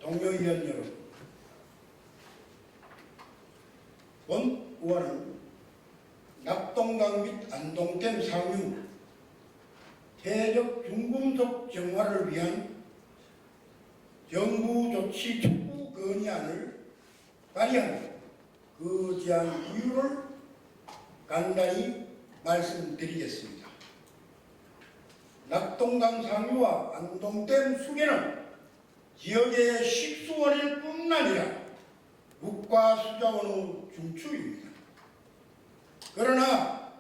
동료위원 여러분, 본 의원은 낙동강 및 안동댐 상류 대적 중금속 정화를 위한 정부 조치 촉구 건의안을 발의한 그 제안 이유를 간단히 말씀드리겠습니다. 낙동강 상류와 안동댐 수계는 지역의 식수원일 뿐 아니라 국가수자원의 중추입니다. 그러나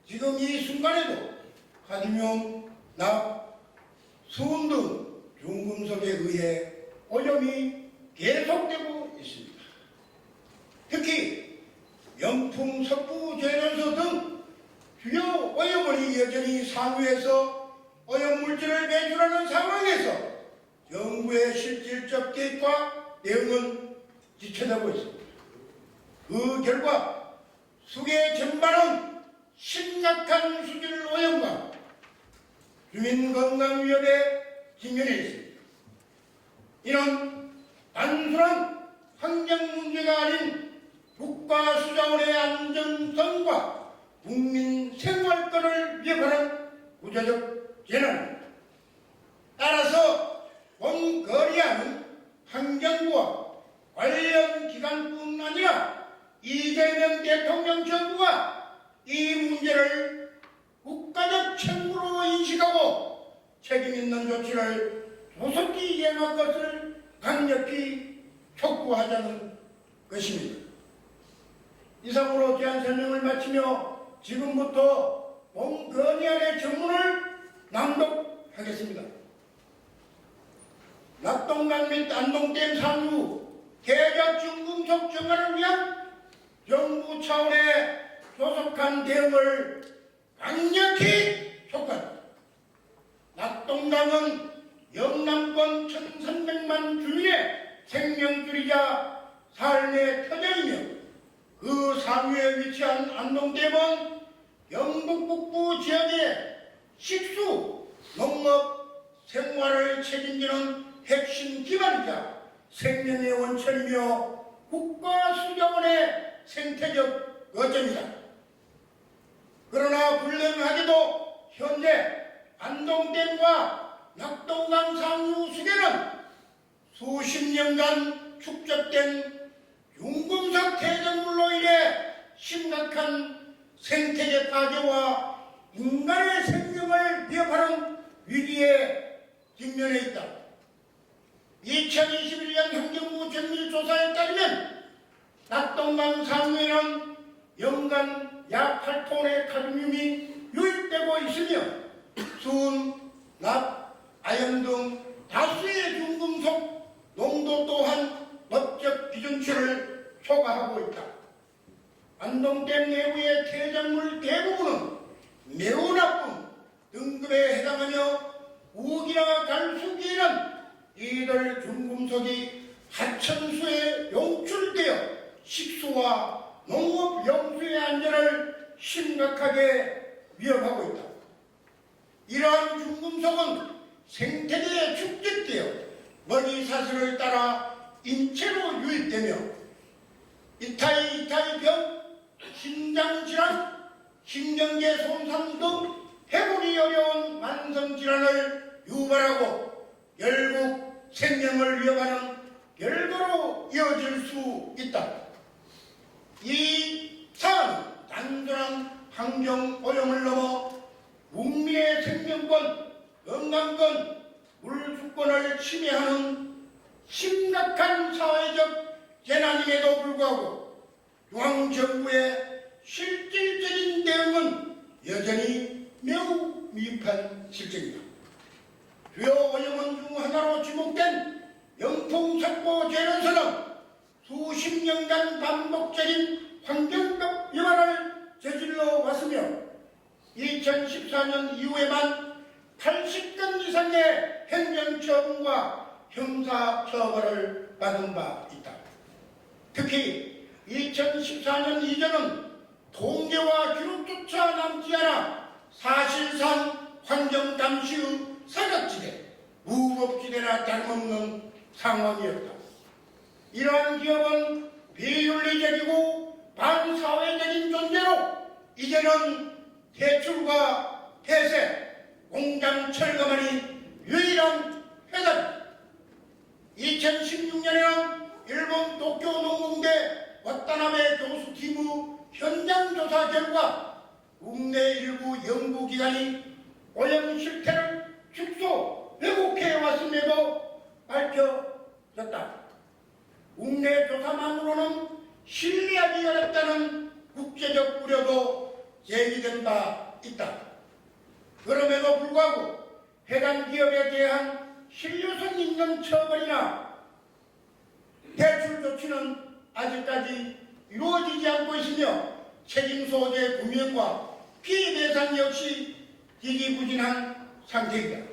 지금 이 순간에도 카드뮴, 납, 수은 등 중금속에 의해 오염이 계속되고 있습니다. 특히 명품 석부 제련소 등 주요 오염원이 여전히 상류에서 오염물질을 배출하는 상황에서 정부의 실질적 개입과 대응은 지체되고 있습니다. 그 결과 수계 전반은 심각한 수질 오염과 주민 건강 위협에 직면해 있습니다. 이는 단순한 환경 문제가 아닌 국가 수자원의 안정성과 국민 생활권을 위협하는 구조적 재난입니다. 따라서 본 건의안은 환경부와 관련 기관뿐 아니라 이재명 대통령 정부가 이 문제를 국가적 책무로 인식하고 책임있는 조치를 조속히 이행할 것을 강력히 촉구하자는 것입니다. 이상으로 제안 설명을 마치며 지금부터 본 건의안의 전문을 낭독하겠습니다. 낙동강 및 안동댐 상류 대적 중금속 정화를 위한 정부 차원의 조속한 대응을 강력히 촉구한다. 낙동강은 영남권 1300만 주민의 생명줄이자 삶의 터전이며 그 상류에 위치한 안동댐은 경북 북부 지역의 식수, 농업, 생활을 책임지는 핵심 기반이자 생명의 원천이며 국가수자원의 생태적 거점이다. 그러나 불행하게도 현재 안동댐과 낙동강 상류 수계는 수십 년간 축적된 중금속 퇴적물로 인해 심각한 생태계 파괴와 인간의 생명을 위협하는 위기에 직면해 있다. 2021년 환경부 정밀조사에 따르면 낙동강 상류에는 연간 약 8톤의 카드뮴이 유입되고 있으며 수은, 납, 아연 등 다수의 중금속 농도 또한 법적 기준치를 초과하고 있다. 안동댐 내부의 퇴적물 대부분은 매우 나쁜 등급에 해당하며 우기나 갈수기에는 이들 중금속이 하천수에 용출되어 식수와 농업 영수의 안전을 심각하게 위협하고 있다. 이러한 중금속은 생태계에 축적되어 머리사슬을 따라 인체로 유입되며 이타이병, 신장질환, 신경계 손상 등 회복이 어려운 만성질환을 유발하고 결국 생명을 위협하는 결과로 이어질 수 있다. 이 사안은 단순한 환경오염을 넘어 국민의 생명권, 건강권, 물주권을 침해하는 심각한 사회적 재난임에도 불구하고 중앙정부의 실질적인 대응은 여전히 매우 미흡한 실정이다. 주요 오염원 중 하나로 지목된 영풍석고 제련소는 수십 년간 반복적인 환경법 위반을 저질러 왔으며 2014년 이후에만 80건 이상의 행정처분과 형사처벌을 받은 바 있다. 특히 2014년 이전은 통계와 기록조차 남지 않아 사실상 환경감시의 사각지대, 무법지대나 다름없는 상황이었다. 이러한 기업은 비윤리적이고 반사회적인 존재로 이제는 대출과 폐쇄, 공장 철거만이 유일한 해답이다. 2016년에는 일본 도쿄 농공대 와타나베 교수팀의 현장 조사 결과 국내 일부 연구기관이 오염 실태를 축소, 회복해 왔음에도 밝혀졌다. 국내 조사만으로는 신뢰하기 어렵다는 국제적 우려도 제기된 바 있다. 그럼에도 불구하고 해당 기업에 대한 신뢰성 있는 처벌이나 대출 조치는 아직까지 이루어지지 않고 있으며 책임 소재 구명과 피해 배상 역시 지지부진한 상태이다.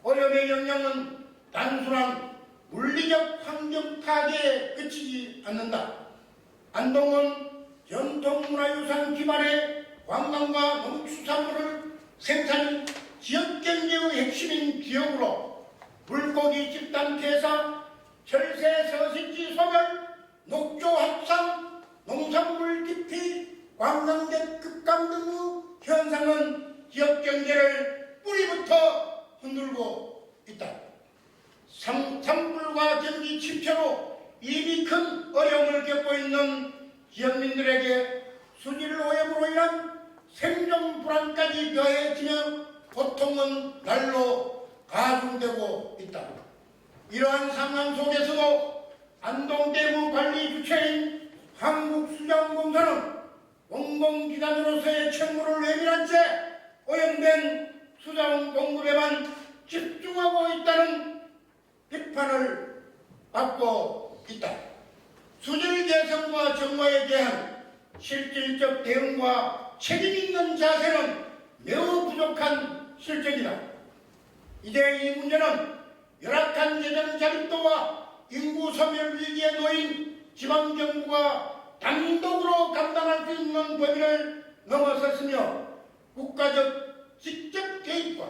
오염의 영향은 단순한 물리적 환경 타격에 그치지 않는다. 안동은 전통문화유산 기반의 관광과 농수산물을 생산 지역경제의 핵심인 지역으로 물고기 집단 폐사, 철새 서식지 소멸, 녹조 합산, 농산물 기피, 관광객 급감 등의 현상은 지역경제를 뿌리부터 흔들고 있다. 산불과 경기 침체로 이미 큰 어려움을 겪고 있는 지역민들에게 수질 오염으로 인한 생존 불안까지 더해지며 고통은 날로 가중되고 있다. 이러한 상황 속에서도 안동대구 관리 주체인 한국수자원공사는 공공기관으로서의 책무를 외면한 채 오염된 수자원 공급에만 집중하고 있다는 비판을 받고 있다. 수질 개선과 정화에 대한 실질적 대응과 책임 있는 자세는 매우 부족한 실정이다. 이제 이 문제는 열악한 재정 자립도와 인구 소멸 위기에 놓인 지방정부가 단독으로 감당할 수 있는 범위를 넘어섰으며 국가적 직접 개입과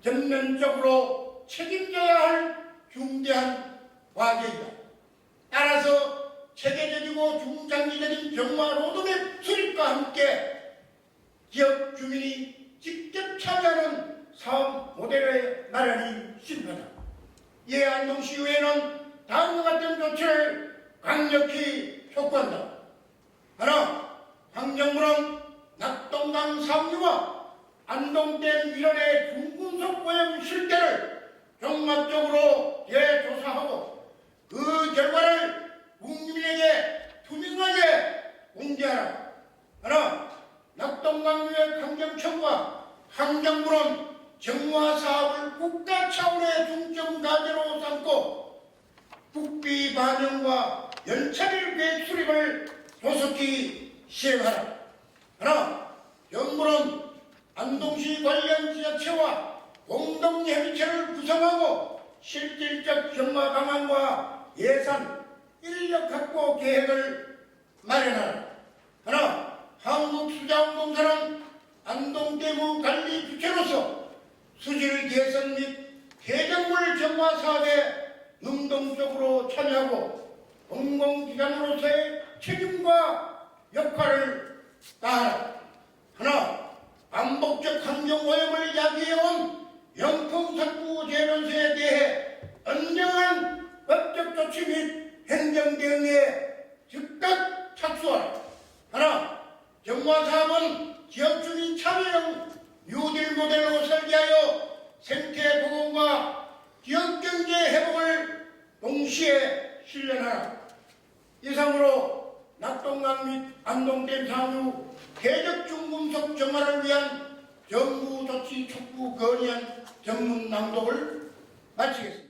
전면적으로 책임져야 할 중대한 과제이다. 따라서 체계적이고 중장기적인 정화 로드맵 수립과 함께 지역 주민이 직접 참여하는 사업 모델의 마련이 필요하다. 이에 안동시의회는 다음과 같은 조치를 강력히 촉구한다. 하나, 환경부는 낙동강 상류와 안동댐 일원의 중금속 오염 실태를 종합적으로 재조사하고 그 결과를 국민에게 투명하게 공개하라. 하나, 낙동강유의 환경청과 환경부는 정화 사업을 국가 차원의 중점 과제로 삼고 국비 반영과 연차별 계획 수립을 조속히 시행하라. 하나, 정부는 안동시 관련 지자체와 공동협의체를 구성하고 실질적 정화 방안과 예산, 인력 확보 계획을 마련하라. 하나, 한국수자원공사는 안동대구 관리 주체로서 수질 개선 및 폐적물 정화 사업에 능동적으로 참여하고 공공기관으로서의 책임과 역할을 다하라. 하나, 반복적 환경오염을 야기해온 영풍석부 재련소에 대해 엄정한 법적 조치 및 행정대응에 즉각 착수하라. 하나, 정화사업은 지역주민 참여형 뉴딜 모델로 설계하여 생태 보건과 지역경제 회복을 동시에 실현하라. 이상으로 낙동강 및 안동댐 상류 폐적 중금속 정화를 위한 정부 조치 촉구 건의안 전문 낭독을 마치겠습니다.